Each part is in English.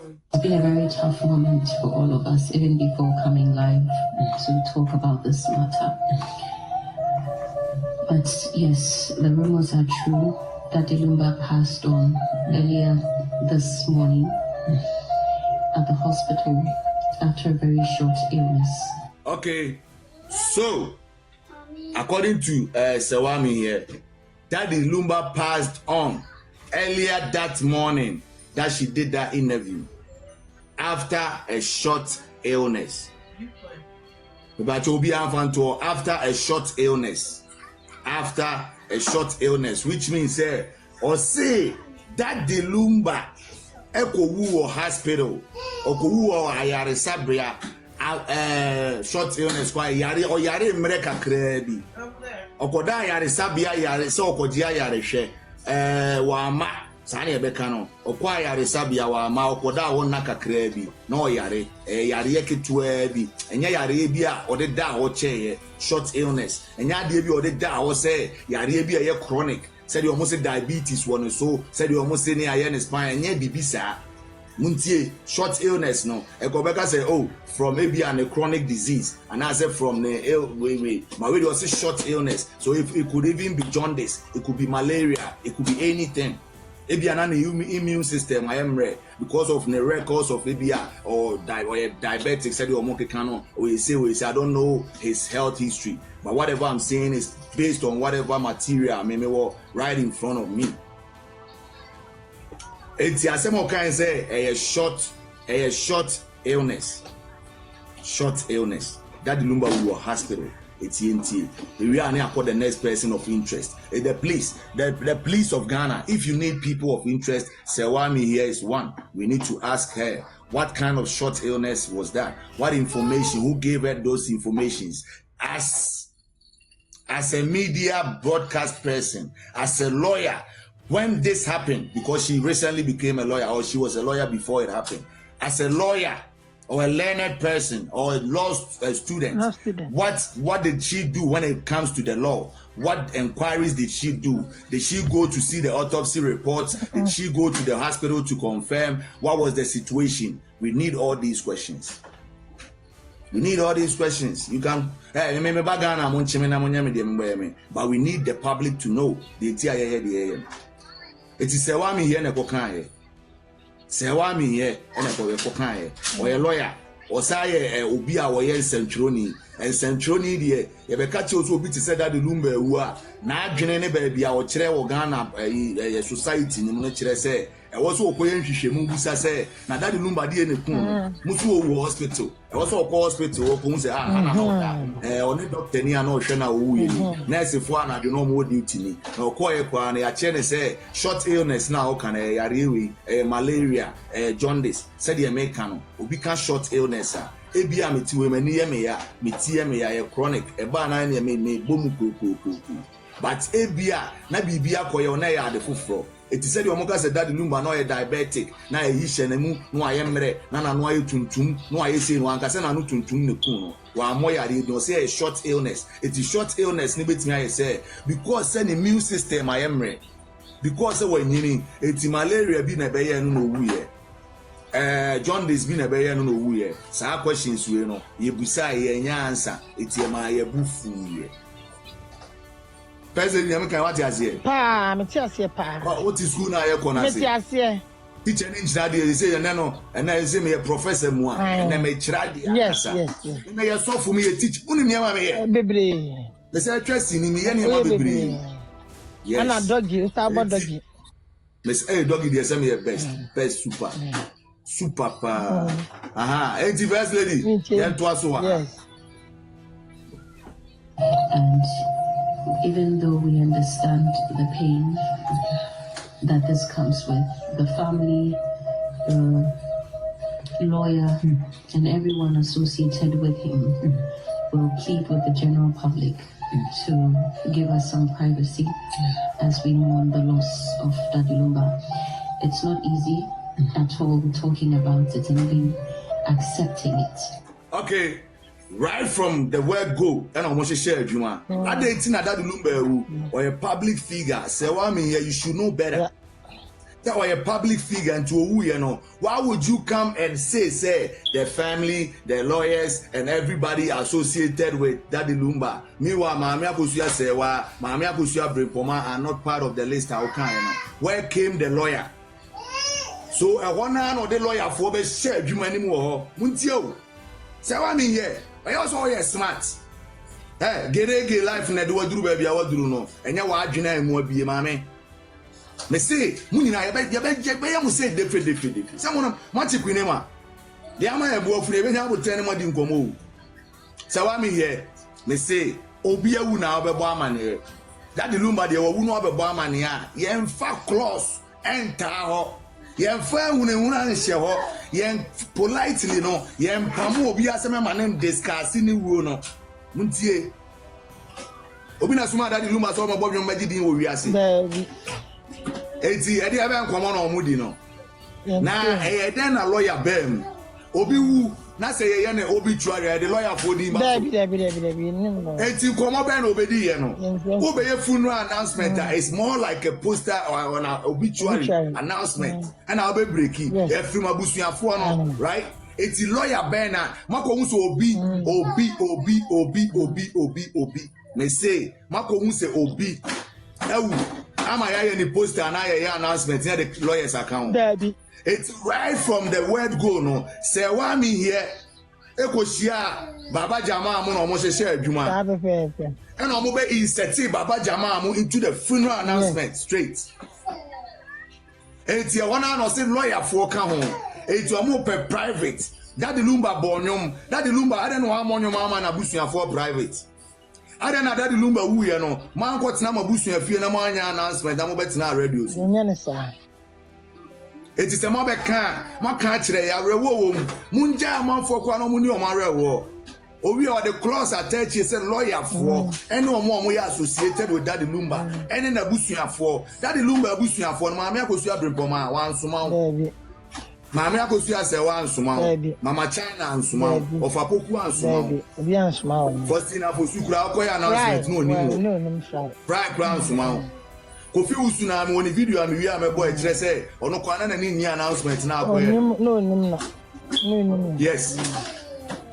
It's been a very tough moment for all of us, even before coming live to talk about this matter. But yes, the rumors are true that Lumba passed on earlier this morning at the hospital after a very short illness. Okay, so according to Serwaa Amihere, Daddy Lumba passed on earlier that morning that she did that interview after a short illness. After a short illness. After a short illness, which means or say that the Lumba Eko hospital or Ayare Sabria short illness kwa yare or yare mreka krebi okoda yare sabia yare so okodia yare hwe wa ma sane ebekano okwa yare sabia wa ma okoda wona kakra bi na oyare yare yeketua bi enya yare bi a ode da ho cheye short illness enya de bi ode da ho say yare bi a ye chronic said you almost diabetes one so said you almost any iron spine enya bibisa muntie short illness no ekobeka say oh from maybe a chronic disease and I say from the my way was a short illness, so if it could even be jaundice, it could be malaria, it could be anything. Maybe an immune system I am read because of the records of maybe or diabetic said or Mokekano or you say I don't know his health history, but whatever I'm saying is based on whatever material maybe right in front of me. It's a same kind say a short illness. Short illness. That Lumba will hospital. It's ENT. We are now the next person of interest. The police of Ghana. If you need people of interest, Serwaa Amihere is one. We need to ask her what kind of short illness was that? What information? Who gave her those informations? As a media broadcast person, as a lawyer. When this happened, because she recently became a lawyer, or she was a lawyer before it happened, as a lawyer or a learned person or a law student, what did she do when it comes to the law? What inquiries did she do? Did she go to see the autopsy reports? Did she go to the hospital to confirm what was the situation? We need all these questions. We need all these questions. You can, but we need the public to know the it is Serwaa Amihere na kokan Serwaa Amihere na kokan or a lawyer or say obi a wo ye nsentro ni de ye be ka che obi ti say that the Lumba wu a na adwene ne ba bia wo kire wo Ghana society ni no kire say e wo so okoye nhwehwemu busa say na that the Lumba de ne kun musu wo hospital e wo so okọ hospital wo kun say na oni doctor ni ana ohwe na wo yi nurse fo ana de no mo duty ni na okoye kwa na ya che ne say short illness na o kan yare we malaria jaundice said the American obi ka short illness ebi a metiwe mani ye me ya metie me ya chronic eba na na me bomu kokoko but ebi a na bibia koye na ya de foforo eti said the omoka said that Lumba na diabetic na yi hyenemu no ayemre na no aye tuntum no aye sei no anka se na no tuntum ne kun no wa moyare no say a short illness eti short illness ni betimi aye say because say the immune system ayemre because say wa nyini eti malaria bi na be ye no wuye jaundice bi na be ye no wuye sa questions we no ye busa ye nya answer eti ma ye bufu ye person yam kan what you say pa me ti ase pa what is school na ye kona say me ti ase teacher ni njira de say ye no na say me professor mu a na me kira de yes na ye so for me ye teach uni me ma me ye bebre me say trust ni me ye ni ma bebre yes ana doggy sabo doggy me say doggy dey say me best super pa ain't first lady yen to aso yes. And even though we understand the pain that this comes with, the family, lawyer, and everyone associated with him will plead with the general public to give us some privacy as we mourn the loss of Daddy Lumba. It's not easy at all talking about it and even accepting it. Okay. Right from the word go, and I want to share with you, man. I didn't think that Lumba or a public figure. Serwaa Amihere, you should know better. that was a public figure and to who you know. Why would you come and say the family, the lawyers, and everybody associated with Daddy Lumba? Meanwhile, Mami Akosia Serwaa, Mami Akosia Brempoma are not part of the list. How can you know? Where came the lawyer? So I want to know the lawyer for the share you many more. Muntio. Serwaa Amihere. I also are smart. Hey, get life na do baby I do no. Enya wa adwena emu abie mame. Me say, munina ya mu say different. Someone wanti kwine ma. Dia ma e bo fure be nya botan ma di nkomo. Serwaa Amihere. Me say, obi awu na obebo amane. That the Lumba de wo no obebo amane a, ye mfa clause enter ho. Ye mfa hunehuna nhye ho. Ye politely no, ye mpamu obi aseme ma nem discuss ni wuo no. Muntie. Obi na suma Daddy Lumba so mo bobyo magidin wo wiase. Eti edi ebe nkomo na omudi no. Na den na lawyer bem. Obi wu na say ye na obi tuare the lawyer for di ma. Eti nkomo ben obedi ye no. Obe ye funeral announcement is more like a poster or an obituary announcement. And I'll be breaking. Every mabusuafo no, right? Eti lawyer ben na mako hu so obi. Me say mako hu say obi. Ewu ama ya ni poster na ya announcement in the lawyer's account. It's right from the word go no. Serwaa Amihere ekoshia Baba Jama mu no mo share adwuma. And omo be insert Baba Jama mu into the funeral announcement straight. Eti wana no say lawyer for ka ho. Eti omo pe private. Daddy Lumba bonyom. Daddy Lumba ade no amonyom ama na busuafo private. Ade na Daddy Lumba wu ye no. Man ko tena mabusuafie na mo anya announcement na mo betina radio. It is a mobe can, my country, ya rewo, Munja Manfo, Quanomuni or Marewo. Obi or the clause attached is a lawyer for, and no more we associated with Daddy Lumba, and in a bushia for Daddy Lumba bushia for Mamma Cosia Brimpoma, one sumau. Mamma Cosia Serwaa sumau, Mama China and sumau, of Apoku and sumau. First in Aposukra, announcement, no, Bright Brown sumau. Kofi usuna me woni video am wi am boy kire say ono kwana na ni announcement na akoye no yes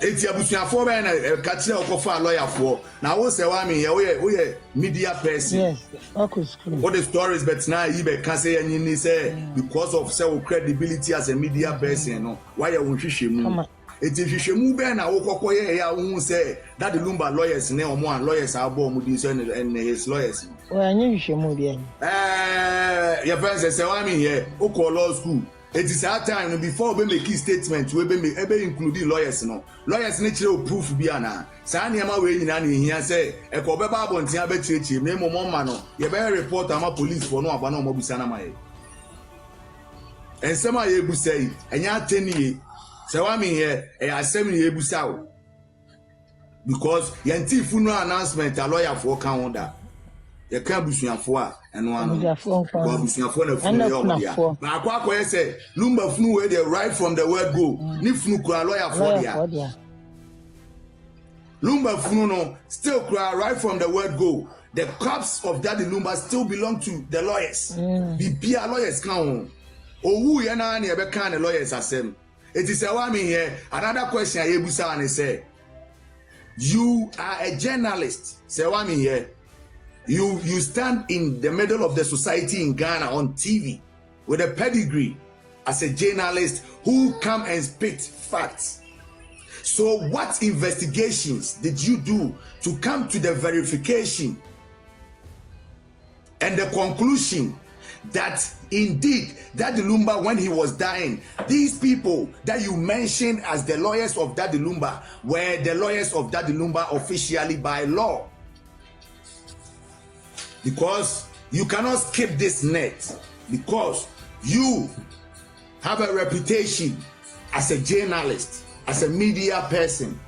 eti abusuafo be na ka kire okofa lawyer for na wo Serwaa Amihere we media person yes what the stories but now you be can say any say because of say credibility as a media person no why you hwehwe mu eti hwehwe mu be na wo kokoye ya hu say that the Lumba lawyers ne omo an lawyers abo mu di so and his lawyers well you hwehwe mu be your friend say Serwaa Amihere o call law school it is that time before we make statement we be include lawyers no lawyers ne kire proof bi ana sa na ma we nyina na ehia say e ko be ba abontia be chirechi me mo ma no ye be report ama police for no aba na mo busa na ma ye ensema ye busa yi enya ateni Serwaa Amihere asem ye busa o because yanti funeral announcement a lawyer for kan wonder ye kan busuafo a eno ano busuafo na funu ye o dia ba akwa say Lumba funu we dey right from the word go ni funu kura lawyer for dia Lumba funu no still kura right from the word go the corpse of Daddy Lumba still belong to the lawyers bibia lawyers kan owu ye na na ye be kan the lawyers asem it is Serwaa Amihere another question I ebusa and say you are a journalist Serwaa Amihere you stand in the middle of the society in Ghana on TV with a pedigree as a journalist who come and spit facts. So what investigations did you do to come to the verification and the conclusion that indeed Daddy Lumba, when he was dying, these people that you mentioned as the lawyers of Daddy Lumba were the lawyers of Daddy Lumba officially by law? Because you cannot skip this net, because you have a reputation as a journalist, as a media person.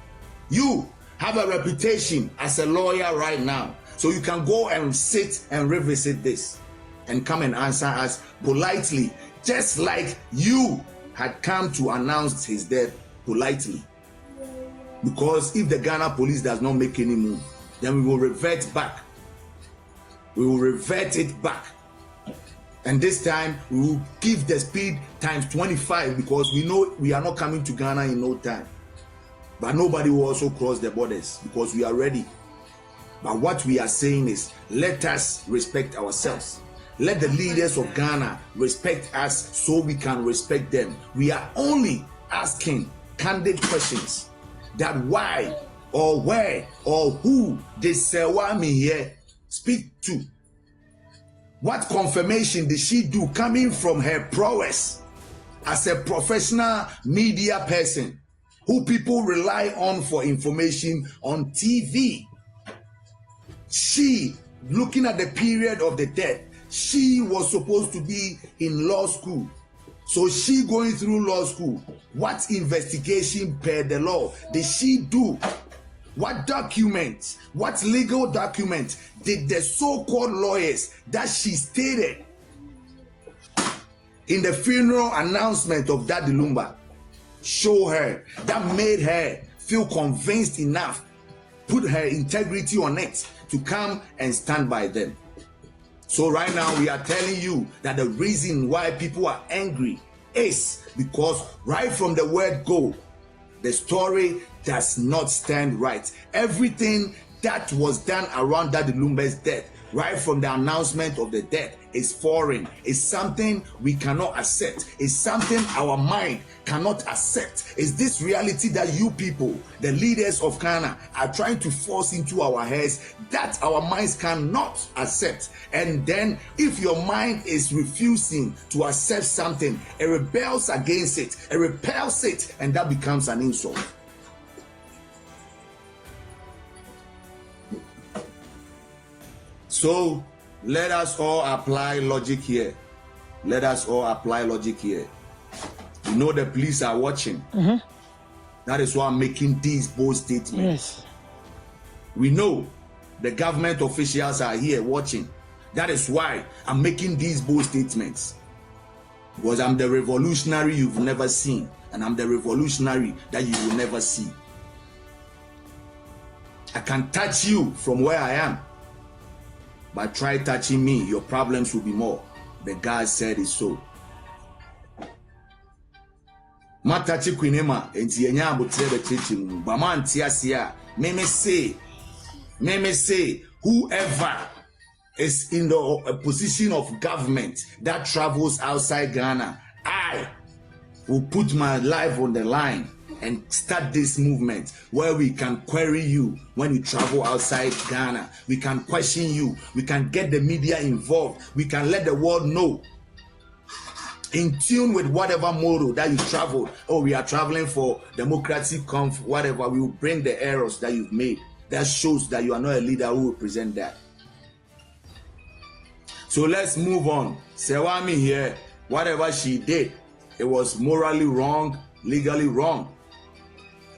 You have a reputation as a lawyer right now. So you can go and sit and revisit this and come and answer us politely, just like you had come to announce his death politely. Because if the Ghana police does not make any move, then we will revert back. We will revert it back. And this time we will give the speed times 25 because we know we are not coming to Ghana in no time. But nobody will also cross the borders because we are ready. But what we are saying is, let us respect ourselves. Let the leaders of Ghana respect us so we can respect them. We are only asking candid questions that why or where or who did Serwaa Amihere speak to? What confirmation did she do coming from her prowess as a professional media person who people rely on for information on TV? She, looking at the period of the death, she was supposed to be in law school. So she going through law school. What investigation per the law did she do? What documents, what legal documents did the so-called lawyers that she stated in the funeral announcement of Daddy Lumba show her that made her feel convinced enough, put her integrity on it to come and stand by them? So right now we are telling you that the reason why people are angry is because right from the word go, the story does not stand right. Everything that was done around Daddy Lumba's death, right from the announcement of the death, is foreign. It's something we cannot accept. It's something our mind cannot accept. It's this reality that you people, the leaders of Ghana, are trying to force into our heads that our minds cannot accept. And then if your mind is refusing to accept something, it rebels against it, it repels it, and that becomes an insult. So let us all apply logic here. Let us all apply logic here. You know the police are watching. That is why I'm making these bold statements. Yes. We know the government officials are here watching. That is why I'm making these bold statements. Because I'm the revolutionary you've never seen. And I'm the revolutionary that you will never see. I can touch you from where I am. But try touching me, your problems will be more. The God said it so. Matachi kwinema enti yenya abutre be chichimu. Bama antiasia. Meme say whoever is in the position of government that travels outside Ghana, I will put my life on the line and start this movement where we can query you when you travel outside Ghana. We can question you. We can get the media involved. We can let the world know, in tune with whatever model that you travel. Oh, we are traveling for democratic whatever. We will bring the errors that you've made. That shows that you are not a leader who will present that. So let's move on. Serwaa Amihere, whatever she did, it was morally wrong, legally wrong.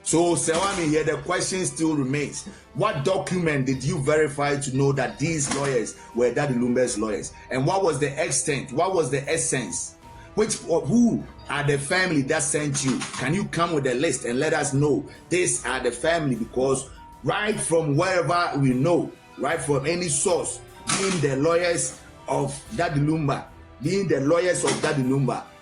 So Serwaa Amihere, the question still remains. What document did you verify to know that these lawyers were Daddy Lumba's lawyers? And what was the extent? What was the essence? Who are the family that sent you? Can you come with a list and let us know these are the family? Because right from wherever we know, right from any source, being the lawyers of Daddy Lumba,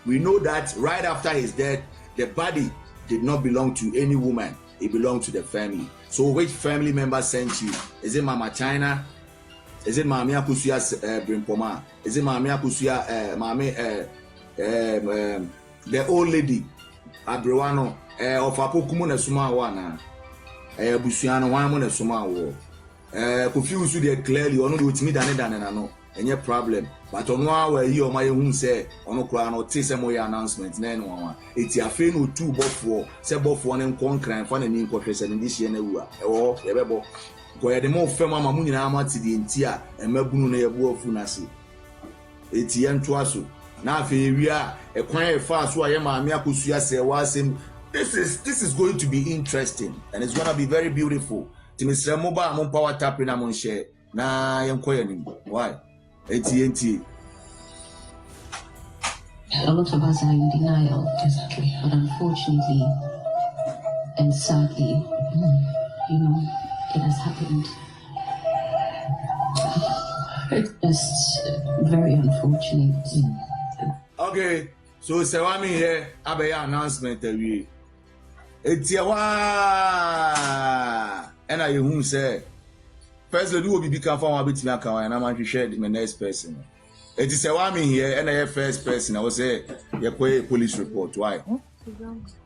we know that right after his death, the body did not belong to any woman. It belonged to the family. So which family member sent you? Is it Mama China? Is it Mami Akusuya Brimpoma? Is it Mami Akusuya the old lady Abrewano of Apokumu na Suma wana Busiano Wamo na Suma wo confused you there clearly or no with me than no any problem. But on one where you or my home say on okra no tese moya announcement na no one it's a fe no two bofo say bofo na nkonkran fa na ni nkohwese na this year na wu a yebebo ko ye de mo fem ama mu nyina ama ti de nti a emabunu na yebu ofu na se eti ye nto aso na afa ewia ekwan e fa so aye maame akosua Serwaa asem. This is going to be interesting and it's going to be very beautiful. Timisra mo ba mo power tap na mo share na yenkoya nim. Why? AT&T. A lot of us are in denial, exactly. But unfortunately and sadly, it has happened. That's very unfortunate. Okay, so Serwaa Amihere abaya announcement awie. Etiawa and I who say first lady will be become for one bit and I'm going to share the next person. It is Serwaa Amihere and I first person. I will say you pay police report. Why?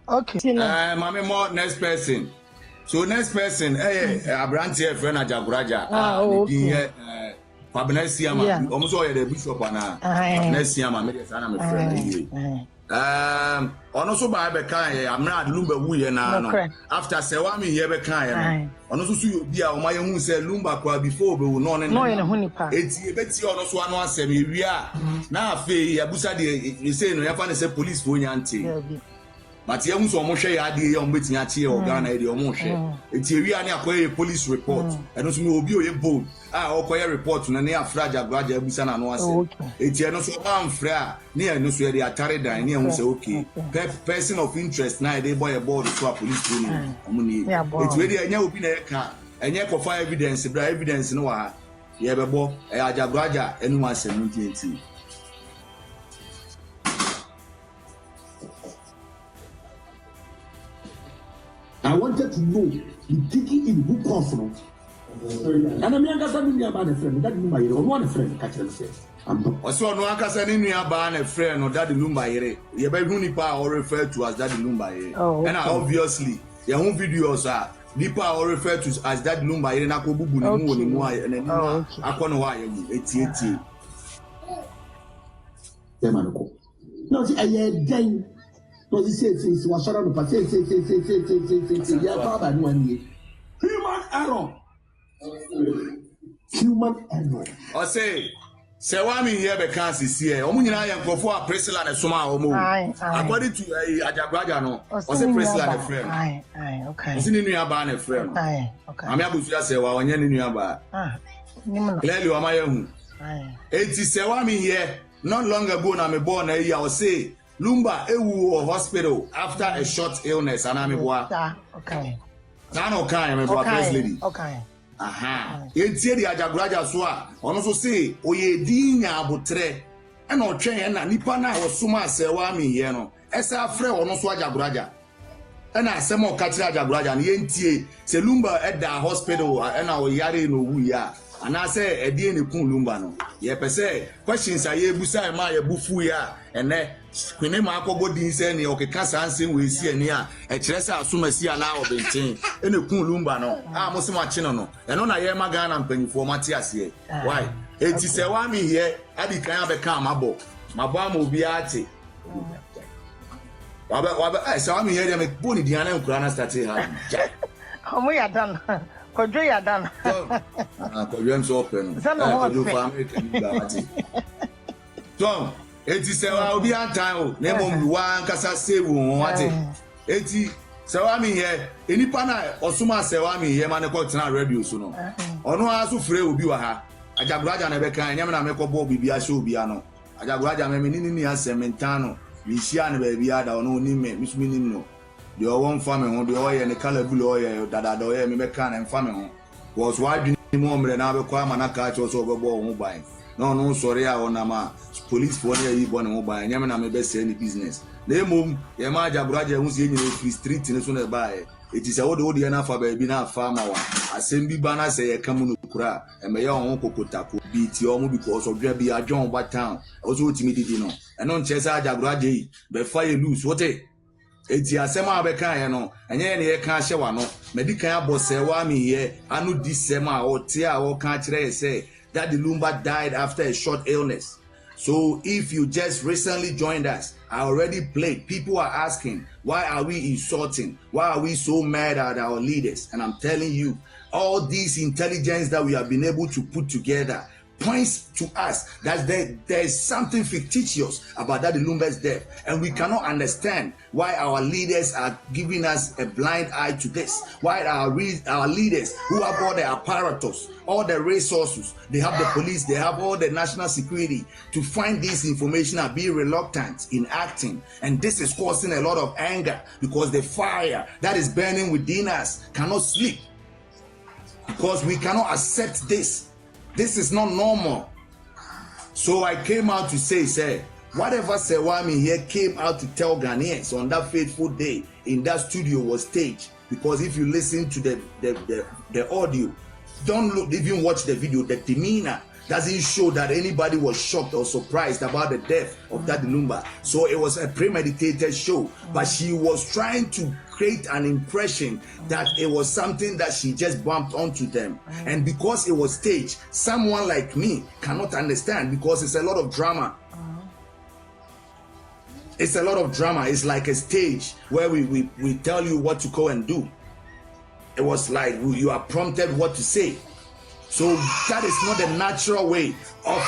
Okay. Mama more next person. So next person, a branch here friend Ajagurajah. Okay. Next year, almost all the bishop next year, my friend. Also by Bekai, I'm not Lumba Wuya now. After Serwaa Amihere Bekai, also you be our my who said Lumba before, but no, it's a bit also one semi. We are now, Fay Abusa, you say, no, you find a police for Yanti. But you almost share idea on waiting at here or Ghana, or Moshe. It's a real police report, and also will be a boat. Okoye report na near Ajagurajah Busa na no ase. Eti no so am fra near no so dey atare dan near say okay. Person of interest na dey boy board to police training. Omuni. Eti we dey anya obi na ka. Enye kofa evidence bra evidence no wa ha. Ye bebo Ajagurajah enu asem nti. I wanted to know the digging in who come from. And I'm younger than me about a friend. That Lumba Yere, or one friend, catch themselves. Also, no Akasa in Yaban a friend or Daddy Lumba Yere. You better Nipa or referred to as Daddy Lumba Yere. And obviously, your own videos are Nipa or referred to as Daddy Lumba Yere. Nakobu Buni and then Akonwa, 80. No, see, I had done. No, he said, since was around the say, yeah, Baba, no one year. Human error. Human error. I say, Serwaa Amihere because is here. Omunina yam go for Priscilla and Soma Omo. According to Ajagurajah, no, I say Priscilla and a friend. Aye, okay. Is in New York a friend. Aye, okay. I'm able to say, well, when you're in New York. Clearly, I'm my own. It is Serwaa Amihere. Not long ago, I'm born a year or say. Lumba ewu hospital after a short illness and I'm okay. Now okay, I'm a first lady. Okay. Aha. Yentie di Ajagurajah so a ono so say oye di nya abotre e na otwen na nipa na osoma Serwaa Amihere no esa afre ono so Ajagurajah e na asem o ka kire Ajagurajah na yentie se Lumba at the hospital e na oyare no wu ya ana say edie ne kun Lumba no ye pese questions aye busa ma ye bufu ya ene kwene ma akogo din se ne okeka sansen we si ani a e kire se asomasi ana obenten ene kun Lumba no a mo se ma chi no eno na ye maga na mpanyifo mate ase why eti Serwaa Amihere adi kan abeka mabo ama obi ate waba Serwaa Amihere me boni diana nkura na start ha Omo ya dan. Kodwo ya dan. Kodwo am so open. Kodwo for America so eti Serwaa obi antan o na mom wa nkasa save won ate eti Serwaa Amihere enipa na osoma Serwaa Amihere ma ne ko tena radio so no ono aso frɛ obi wa ha Ajagurajah na beka nyame na mekobo bibi a show bia no Ajagurajah me ni asementano bi hia ne ba bia da ono ni me misumi ni no de o won fa me ho de o ye ne kala bulu o ye dada o ye me beka na mfa me ho was wa dwini mo mre na be kwa mana ka cho so bebo ho ban no sorry a ona ma police for na yi bo ne ho ban nyame na me be say ni business na emom ye ma Ajagurajah hu se nyine free street ne so na ba e it is a wood na fa ba bi na fa ma wa asem bi ba na say ye kam no kura e me ye ho kokotako bi ti o mu because of dwa bi adwon ba town also timidity no e no nche say Ajagurajah yi be fa ye lose what eti asema abeka ye no enye ne ye ka hye wa no medikan abo Serwaa Amihere anu disema o tie a o ka kire ye say that the Lumba died after a short illness. So if you just recently joined us, I already played. People are asking, why are we insulting? Why are we so mad at our leaders? And I'm telling you, all this intelligence that we have been able to put together points to us that there's something fictitious about that Lumba's death, and we cannot understand why our leaders are giving us a blind eye to this. Why our leaders who have all the apparatus, all the resources, they have the police, they have all the national security to find this information and be reluctant in acting, and this is causing a lot of anger because the fire that is burning within us cannot sleep because we cannot accept this. This is not normal. So I came out to say, whatever Serwaa Amihere came out to tell Ghanaians on that fateful day in that studio was staged. Because if you listen to the audio, don't even watch the video, the demeanor doesn't show that anybody was shocked or surprised about the death of Daddy Lumba. So it was a premeditated show, but she was trying to create an impression that it was something that she just bumped onto them. And because it was staged, someone like me cannot understand because it's a lot of drama. It's a lot of drama. It's like a stage where we tell you what to go and do. It was like you are prompted what to say. So that is not the natural way of.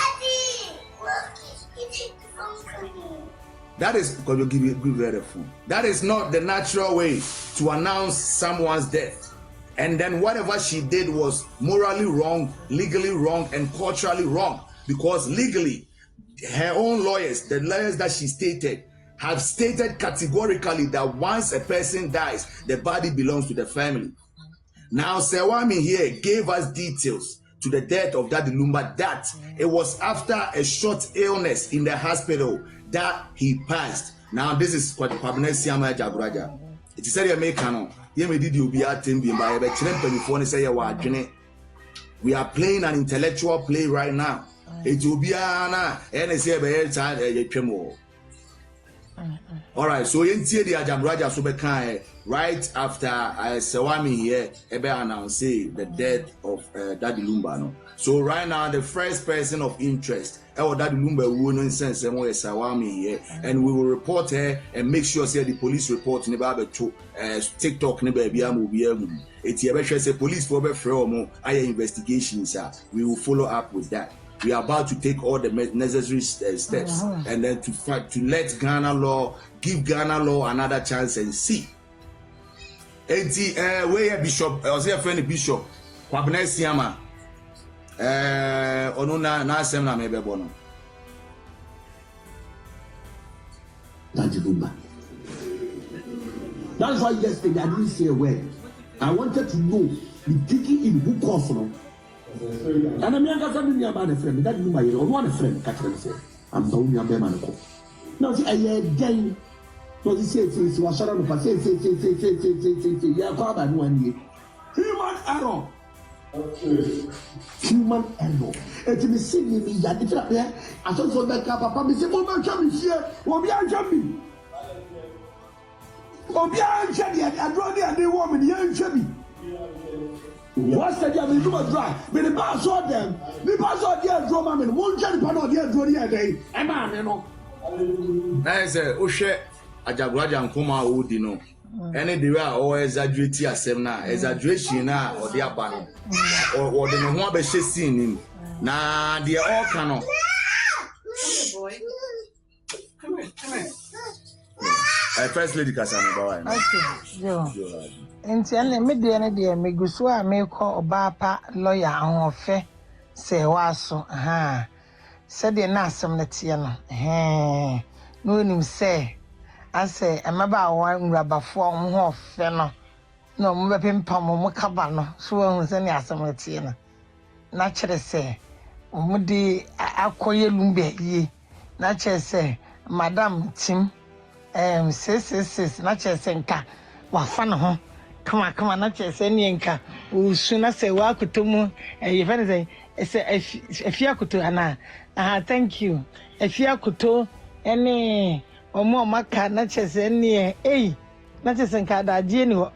That is because you give you the phone. That is not the natural way to announce someone's death. And then whatever she did was morally wrong, legally wrong, and culturally wrong. Because legally, her own lawyers, the lawyers that she stated, have stated categorically that once a person dies, the body belongs to the family. Now, Serwaa Amihere gave us details to the death of Daddy Lumba that it was after a short illness in the hospital that he passed. Now, this is what Publicatn&Human Ajagurajah. It is said you make canon. We are playing an intellectual play right now. It will be all right, so you see the Ajagurajah so right after Serwaa Amihere announced the death of Daddy Lumba. No? So right now the first person of interest, Daddy Lumba will know sense Serwaa Amihere, and we will report her and make sure say the police report never to TikTok never be movie. It's say police for investigations. We will follow up with that. We are about to take all the necessary steps and then to let Ghana law, give Ghana law another chance and see. Where Bishop, I was here friend Bishop, Kwabena Siama, Onuna Nasem maybe bono. Daddy Lumba. That's why yesterday I didn't say a word. I wanted to know the digging in who caused from. And I'm young as I'm about a friend. That Lumba is one friend. I'm the only man. Now, see, I again. No, this is was shut up. Say, yeah, come on, 1 year. Human error. Human error. And to be seen me, that different there. I saw so that Papa, me say, "Oh, man, come here. Oh, be a jammy. Oh, be a jammy. I draw the woman. Young jammy." What's the deal? We dry. But the boss saw them. The boss saw the drama. Man, one jelly pan on the draw the other day. And man, you know. Nice. Oshe Ajagurajah nkoma odi no. Any the way or exaggerate asem na exaggeration na or the abano. Or the no be scene him. Na they all cannot. Boy. Come here. First lady Kasana Bawa. Okay, Joe. Nti ene me de meguso a me kọ obaapa lawyer ahofe Serwaa so se de na asem na tie no no nim se ase emaba wa nwurabafo ho ofe no mo bepempa mo kaba no so hu se ne asem na tie no na kire se mo de akoye Lumba yi na kire se madam Tim sis na kire se nka wa fa no ho come on, not just any anchor. Who sooner say, welcome to me. If anything, if you could to Anna, thank you. If you could to any or more maca, not just any, not just in Cada Geno.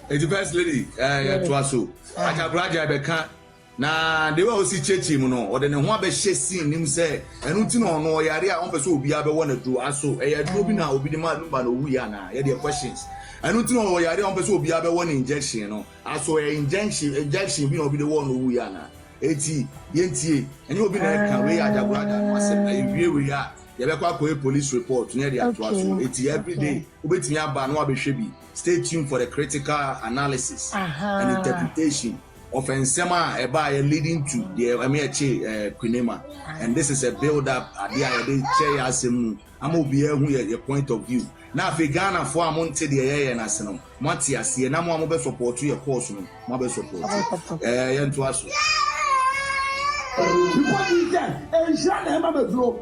It's the first lady, Twaso. Ajagurajah Beka. Na they will see churchy no or then one be scene him say and no yare on person be able want to do aso e na obi de ma Lumba no wu ya na ye the questions and no yare on person be able want injection no aso injection be no be the one no wu ya na eti yentie and you be na can we Ajagurajah no asem na we ya ye be kwa police report near the Twaso eti every day obetimi aba no abehwe bi. Stay tuned for the critical analysis and interpretation of ensema eba leading to the Kunema, and this is a build up at the asem amobi ehu your point of view. Now if Ghana for amonte the eye na seno mati ase na mo be support your course no mo be support yen to aso Because he said, and shut him up a flow.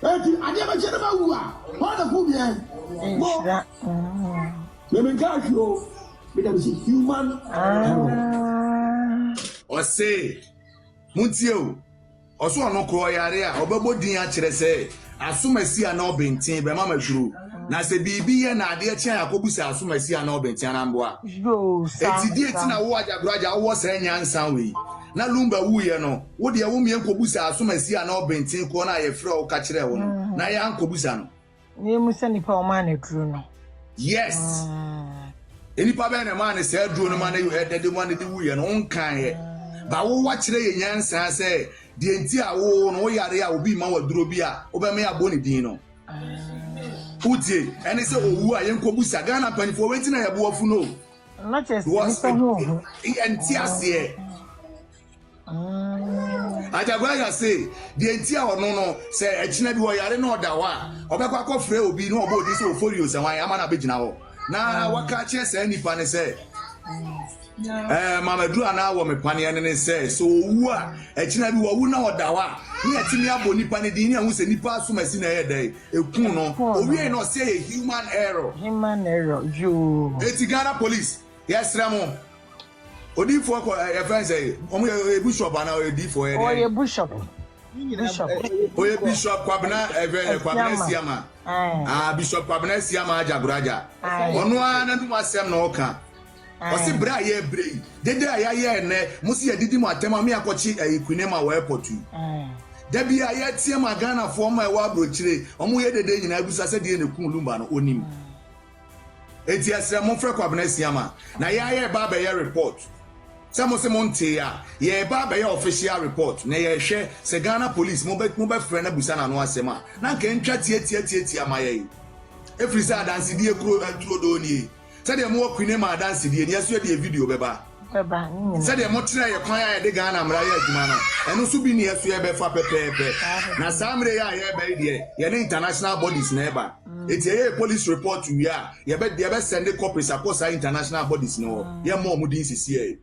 I never said about who are. What a fool, yeah. Let me catch you. Because it's human error. Or say, Muntio, or so no croyaria, or Bobo Dia Chese, assume I see an orbin, by Mamma Drew. Na se bibi ye na ade che akobusa asomasi ana obentian amboa eti die ti na wo Ajagurajah wo se nyansan we na Lumba wuye no wo de wo mie kobusa asomasi ana obentin ko na ye frɛ wo ka kyerɛ wo no na ya ankobusa no ni mu se nipa o ma na duru no yes enipa be na ma na se duru no ma na you head de man de wuye no nkan ye ba wo wa kyerɛ ye nyansan sɛ de enti a wo no wo yare a obi ma wa duro bi a wo be me abɔ ne din no Utie, and it's a who I am Kobusa Ghana penny for waiting a boafu no. Not just was and Tiasie. Ajagurajah say, the entire no, say, a china boy, I don't know that one. Obeko Frey will be no about this for you, so I am an abage now. Now, what catches any pan say? Mama drew an hour me pani and say, so who are a china who know that one. Ni atimi aboni panedini a hu se nipa asomasi na yedai ekun no owie no say a human error you Ghana police yes ramo odi for your friend say omo bishop ana odi for here oh bishop bishop kwabena kwabena siama bishop kwabena siama Ajagurajah ono ana ndu asem na oka Osi bra ye brei dede ayaye ne musi edidi mu atema me akochi ekunema wa airport Debi aye tie ma Ghana for ma wa brochire omo ye dede nyina agusa se de ne kun Lumba no onim eti asre mo frɛ kwabena siama na ye aye ba be ye report samo se monte ya ye ba be ye official report na ye hwɛ se Ghana police mo be frɛ na busa na no asema na nka ntwa tie ama ye efiri sa dance die kro anturo do ni said the more queen ma dance the yes you the video beba said the more try your kwan ya de Ghana mra ya adwuma no eno so bi ne yeso ye be fa pepepe na samre ya ye be de ye ne international bodies na eba eti ye police report we are ye be send copies across international bodies no ye mo mu din sisi ye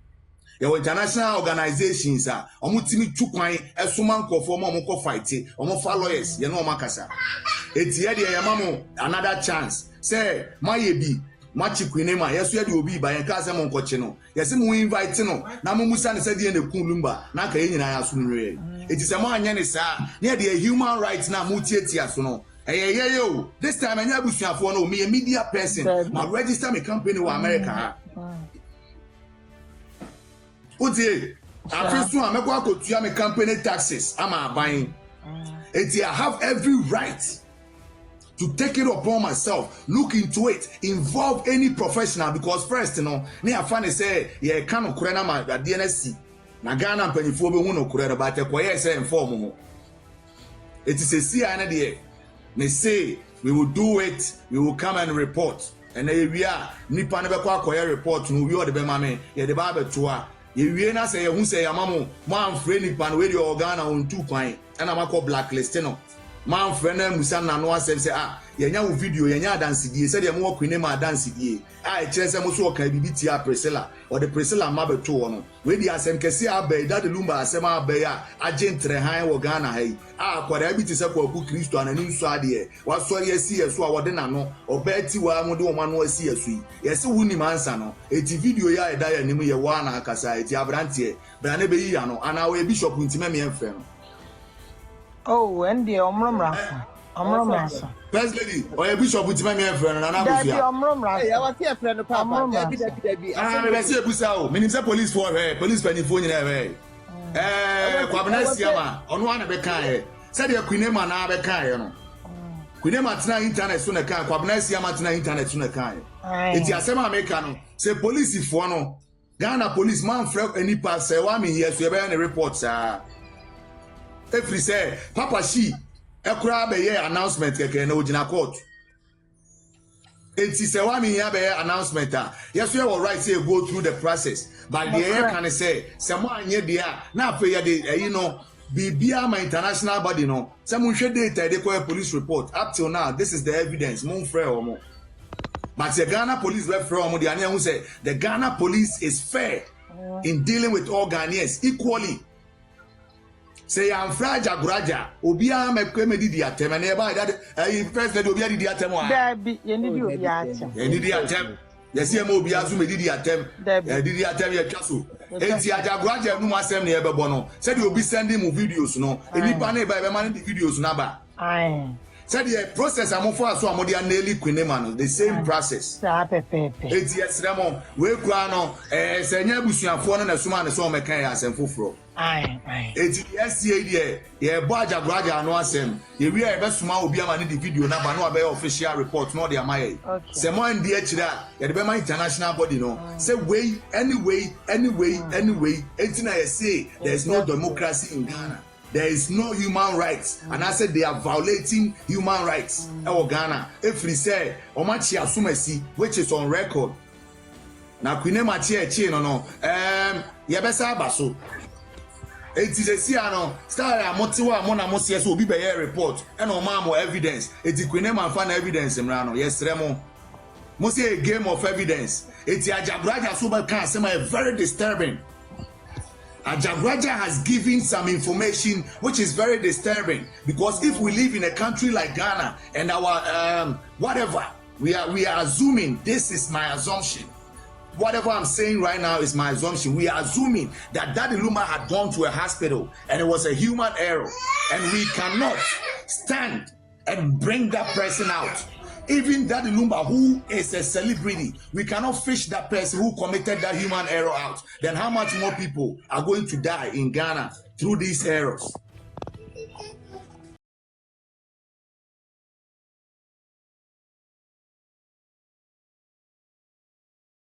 international organizations a omutimi twukwan esoma nkofo mo ko fight omo fa lawyers ye no makasa eti ye de ye mamo another chance say my bi Machi Queenema, yes, you will be by a Casamon Cochino. Yes, we invite no. Namusan said the Kulumba, Naka in Asunre. It is a man, Yanisa, near the human rights now, Mutiatia Suno. Hey, yo, this time I never shall follow me a media person. My register my company to America. Uti, I first one, I'm going to my company taxes. I'm buying. I have every right to take it upon myself, look into it, involve any professional because first, you know, me I find say, yeah, can of kurena ma DNSC. Na Ghana penifo be hu no kurena but e say inform mo. It is a CIN they say we will do it, we will come and report. And we are nipa ne be kwa akoye report no we o de be ma me, ye de ba be to a. Ye wie na say ye hu say amamo, mo amfre nipa no we de organa on 2 kwan. And I'm call blacklist no. Man friend Musa na no asem say yenya wo video yenya dance die say dem wo kwene ma dance die e kire say mo so ka bibi tia Priscilla or the Priscilla ma beto no we di asem kese abai that Lumba asem abai agentre han wo Ghana hai akwara bi ti say kwa ku Kristo anani nso ade wa so ye si yeso a wode na no obeti wa mo de wo ma no asi yeso yi yesi wuni mansa no eti video ya eda ya nim ye wa na akasa eti abrante bra na be yi ya no ana we bishop ntime me enfre no. Oh, and the Omromraso. First lady, or a bishop with my friend, and I'm Omromraso. I was here, friend of Papa. I see a busao, meaning a police for her, police penny in her. Kwabena Siama, on one of the kind. Said your Queenema na be kind. Queenema tina internet soon a car, Kwabena Siama tina internet soon a car. It's a semi mecano. Say police for no. Ghana police man frog any pass, say, one here, so you any reports, if we say, Papa she, a crab a year announcement, keke no jina court. It is a 1 year announcement. Yes, we are right here go through the process. But the air can say, someone near the air, now pay the, you know, be my international body, no. Someone should data, they call a police report. Up till now, this is the evidence, more fair or more. But the Ghana police were from the Ghana who say the Ghana police is fair in dealing with all Ghanaians equally. Say I'm Ajagurajah. Obia me didi atem and nearby that first lady Obia didi atem. There be you need you be atem. You need the atem. Yes, Obia Zuma didi atem. Didi atem your castle. Enti Ajagurajah no asem ne ebebono. Said you be sending me videos no. Any pane by man the videos number. Aye. Said the process I'm for so I'm nearly queen man the same process. Enti esremo we kwa no senya busuafo no na suma ne so mekan ya asem foforo. Aye. Enti SCA there ye bo Ajagurajah no asem ye wi e be suma obi ama ne the video number no be official report no dey amaye. Se mo ndi akira ye de be man international body no. Say way anyway enti na ye say there is no democracy in Ghana. There is no human rights, and I said they are violating human rights. Ghana, if we say Omachi Asumesi, which is on record. Now, Queen Machi no, Yabesa Baso. It is a Siano, Star Motiwa Mona Mosias will be by a report, and no more evidence. It is Queen fan evidence, Emrano. Yes, Remo. Must say a game of evidence. It's Ajagurajah Super can say very disturbing. Ajagurajah has given some information which is very disturbing, because if we live in a country like Ghana and our whatever we are assuming, this is my assumption, whatever I'm saying right now is my assumption, we are assuming that Daddy Lumba had gone to a hospital and it was a human error, and we cannot stand and bring that person out. Even Daddy Lumba, who is a celebrity, we cannot fish that person who committed that human error out. Then how much more people are going to die in Ghana through these errors?